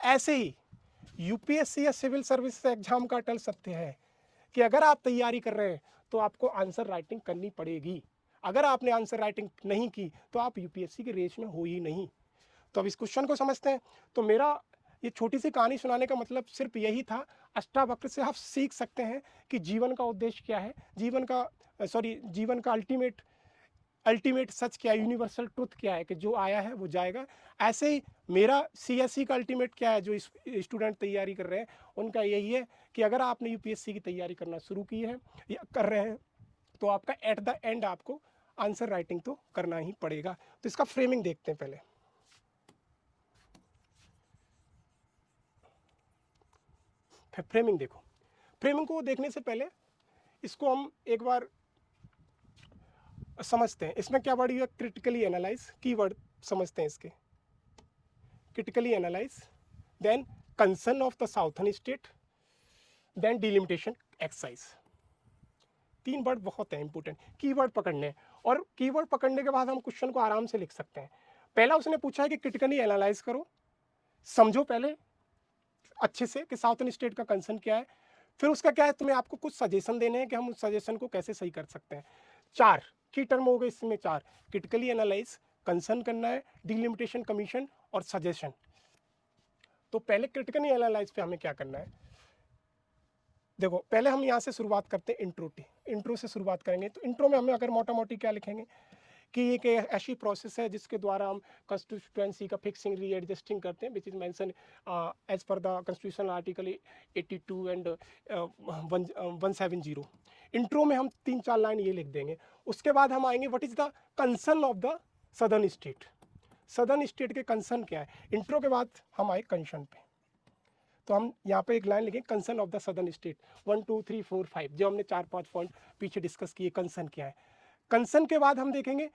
ऐसे ही यूपीएससी या civil service exam का अटल सत्य है कि अगर आप तैयारी कर रहे हैं तो आपको आंसर राइटिंग करनी पड़ेगी। अगर आपने आंसर राइटिंग नहीं की तो आप यूपीएससी के रेस में हो ही नहीं। तो अब इस क्वेश्चन को समझते हैं। तो मेरा ये छोटी सी कहानी सुनाने का मतलब सिर्फ यही था। अष्टावक्र से आप सीख सकते हैं कि जीवन का उद्देश्य क्या है, जीवन का अल्टीमेट सच क्या है, यूनिवर्सल ट्रुथ क्या है कि जो आया है वो जाएगा। ऐसे ही मेरा सीएससी का अल्टीमेट क्या है, जो स्टूडेंट तैयारी कर रहे हैं उनका यही है कि अगर आपने यूपीएससी की तैयारी करना शुरू की है या कर रहे हैं तो आपका एट द एंड आपको आंसर राइटिंग तो करना ही पड़ेगा। तो इसका फ्रेमिंग देखते हैं पहले। फ्रेमिंग देखो, फ्रेमिंग को देखने से पहले इसको हम एक बार समझते हैं। इसमें क्या वर्ड है, क्रिटिकली एनालाइज, की वर्ड समझते हैं इसके। Critically analyse, then concern of the southern state, then delimitation exercise. 3 word बहुत है इंपॉर्टेंट, कीवर्ड पकड़ने। और कीवर्ड पकड़ने के बाद हम क्वेश्चन को आराम से लिख सकते हैं। पहला उसने पूछा है कि क्रिटिकली एनालाइज करो, समझो पहले अच्छे से कि साउथर्न स्टेट का कंसर्न क्या है। फिर उसका क्या है, तुम्हें आपको कुछ सजेशन देने हैं कि हम उस सजेशन को कैसे सही कर सकते हैं। 4 की टर्म हो गए इसमें, 4 क्रिटिकली एनालाइज, कंसर्न करना है, डिलिमिटेशन, कमीशन और सजेशन। तो पहले क्रिटिकली एनालाइज पे हमें क्या करना है, देखो पहले हम यहाँ से शुरुआत करते हैं इंट्रो से शुरुआत करेंगे। तो इंट्रो में हमें अगर मोटा मोटी क्या लिखेंगे कि एक ऐसी प्रोसेस है जिसके द्वारा हम कंस्टिट्यूएंसी का फिक्सिंग रीएडजस्टिंग करते हैं, which is mention as per the constitution article 82 and 170। Intro में हम 3-4 लाइन ये लिख देंगे। उसके बाद हम आएंगे what is the concern of the southern state, southern state के कंसर्न क्या है। इंट्रो के बाद हम आए कंसर्न पे, तो हम यहाँ पे एक लाइन लिखें, concern of the southern state, 1 2 3 4 5, जो हमने 4-5 पॉइंट पीछे डिस्कस किए, कंसर्न क्या है। कंसर्न के बाद हम देखेंगे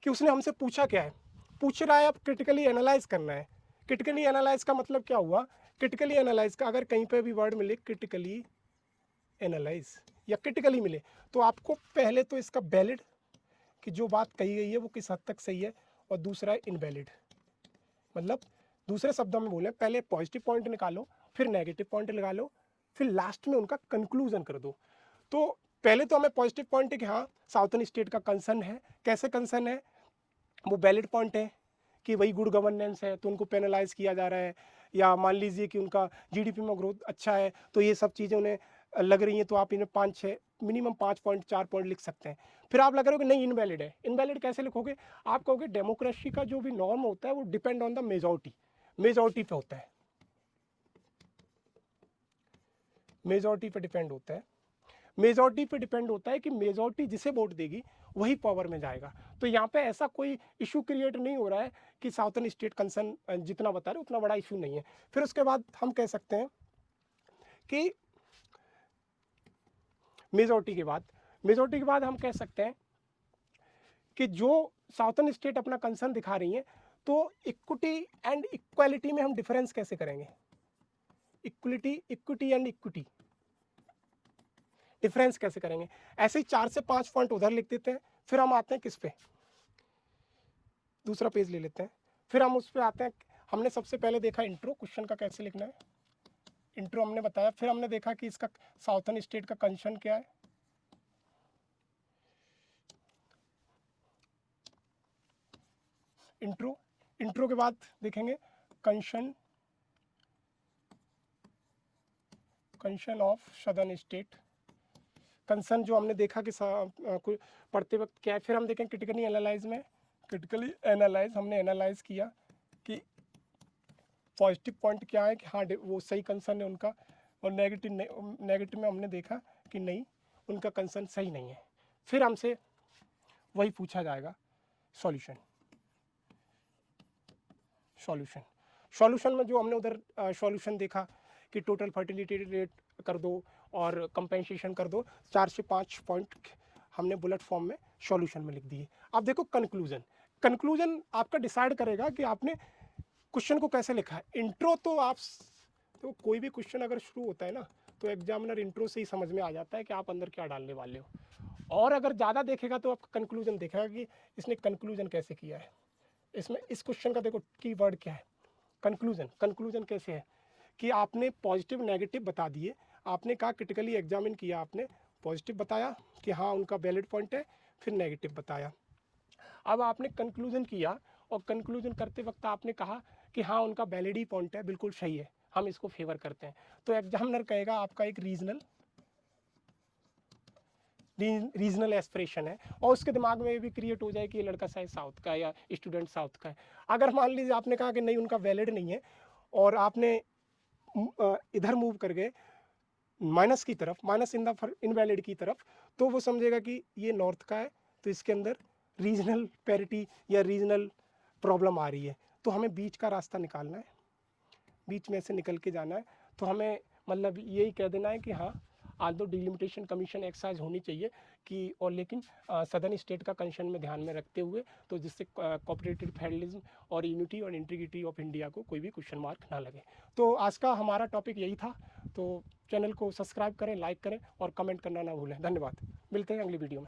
कि उसने हमसे पूछा क्या है, पूछ रहा है अब क्रिटिकली एनालाइज करना है। क्रिटिकली एनालाइज का मतलब क्या हुआ, क्रिटिकली एनालाइज का अगर कहीं पे भी वर्ड मिले क्रिटिकली एनालाइज या क्रिटिकली मिले तो आपको पहले तो इसका वैलिड कि जो बात कही गई है वो किस हद तक सही है, और दूसरा है इनवैलिड। मतलब दूसरे शब्दों में बोले, पहले पॉजिटिव पॉइंट निकालो, फिर नेगेटिव पॉइंट लगा लो, फिर लास्ट में उनका कंक्लूजन कर दो। तो पहले तो हमें पॉजिटिव पॉइंट है कि हाँ साउथर्न स्टेट का कंसर्न है। कैसे कंसर्न है, वो वैलिड पॉइंट है कि वही गुड गवर्नेंस है तो उनको पेनलाइज किया जा रहा है, या मान लीजिए कि उनका जीडीपी में ग्रोथ अच्छा है तो ये सब चीज़ें उन्हें लग रही हैं, तो आप इन्हें 5-6 मिनिमम 5 पॉइंट 4 पॉइंट लिख सकते हैं। फिर आप लग रहे हो कि नहीं इनवैलिड है। इनवैलिड कैसे लिखोगे, आप कहोगे डेमोक्रेसी का जो भी नॉर्म होता है वो depend on the majority, majority पे होता है, मेजॉरिटी पे डिपेंड होता है। मेजॉरिटी पे डिपेंड होता है कि मेजॉरिटी जिसे वोट देगी वही पावर में जाएगा। तो यहाँ पे ऐसा कोई इशू क्रिएट नहीं हो रहा है कि साउथर्न स्टेट कंसर्न जितना बता रहे उतना बड़ा इशू नहीं है। फिर उसके बाद हम कह सकते हैं कि मेजॉरिटी के बाद हम कह सकते हैं कि जो साउथर्न स्टेट अपना कंसर्न दिखा रही हैं, तो इक्विटी एंड इक्वालिटी में हम डिफरेंस कैसे करेंगे, इक्विटी एंड इक्विटी डिफरेंस कैसे करेंगे। ऐसे ही 4 से 5 पॉइंट उधर लिख देते हैं। फिर हम आते हैं किस पे, दूसरा पेज ले लेते हैं, फिर हम उस पर आते हैं। हमने सबसे पहले देखा इंट्रो, क्वेश्चन का कैसे लिखना है, इंट्रो हमने बताया। फिर हमने देखा कि इसका साउथर्न स्टेट का कंसर्न क्या है, इंट्रो के बाद देखेंगे concern of southern state, concern जो हमने देखा कि पढ़ते वक्त क्या है। फिर हम देखें क्रिटिकली एनालाइज में, क्रिटिकली एनालाइज हमने एनालाइज किया कि पॉजिटिव पॉइंट क्या है कि हाँ वो सही कंसर्न है उनका, और नेगेटिव में हमने देखा कि नहीं उनका कंसर्न सही नहीं है। फिर हमसे वही पूछा जाएगा सॉल्यूशन, सॉल्यूशन में जो हमने उधर सॉल्यूशन देखा कि टोटल फर्टिलिटी रेट कर दो और कंपेंसेशन कर दो, 4 से 5 पॉइंट हमने बुलेट फॉर्म में सॉल्यूशन में लिख दिए। अब देखो कंक्लूजन आपका डिसाइड करेगा कि आपने क्वेश्चन को कैसे लिखा है। इंट्रो तो आप तो कोई भी क्वेश्चन अगर शुरू होता है ना तो एग्जामिनर इंट्रो से ही समझ में आ जाता है कि आप अंदर क्या डालने वाले हो, और अगर ज़्यादा देखेगा तो आपका कंक्लूजन देखेगा कि इसने कंक्लूजन कैसे किया है। इसमें इस क्वेश्चन का देखो की वर्ड क्या है, कंक्लूजन कैसे है कि आपने पॉजिटिव नेगेटिव बता दिए, आपने कहा क्रिटिकली एग्जामिन किया, आपने पॉजिटिव बताया कि हाँ उनका वैलिड पॉइंट है, फिर नेगेटिव बताया। अब आपने कंक्लूजन किया और कंक्लूजन करते वक्त आपने कहा कि हाँ उनका वैलिड ही पॉइंट है, बिल्कुल सही है, हम इसको फेवर करते हैं। तो एग्जामिनर कहेगा आपका एक रीजनल एस्पिरेशन है और उसके दिमाग में भी क्रिएट हो जाए कि ये लड़का शायद साउथ का है या स्टूडेंट साउथ का है। अगर मान लीजिए आपने कहा कि नहीं उनका वैलिड नहीं है और आपने इधर मूव कर गए माइनस की तरफ, माइनस इनवैलिड की तरफ, तो वो समझेगा कि ये नॉर्थ का है, तो इसके अंदर रीजनल पैरिटी या रीजनल प्रॉब्लम आ रही है। तो हमें बीच का रास्ता निकालना है, बीच में से निकल के जाना है। तो हमें मतलब यही कह देना है कि हाँ आज तो डिलिमिटेशन कमीशन एक्सरसाइज होनी चाहिए कि, और लेकिन सदर्न स्टेट का कंसर्न में ध्यान में रखते हुए, तो जिससे कोऑपरेटिव फेडरलिज्म और यूनिटी और इंटीग्रिटी ऑफ इंडिया को कोई भी क्वेश्चन मार्क ना लगे। तो आज का हमारा टॉपिक यही था। तो चैनल को सब्सक्राइब करें, लाइक करें और कमेंट करना ना भूलें। धन्यवाद, मिलते हैं अगली वीडियो में।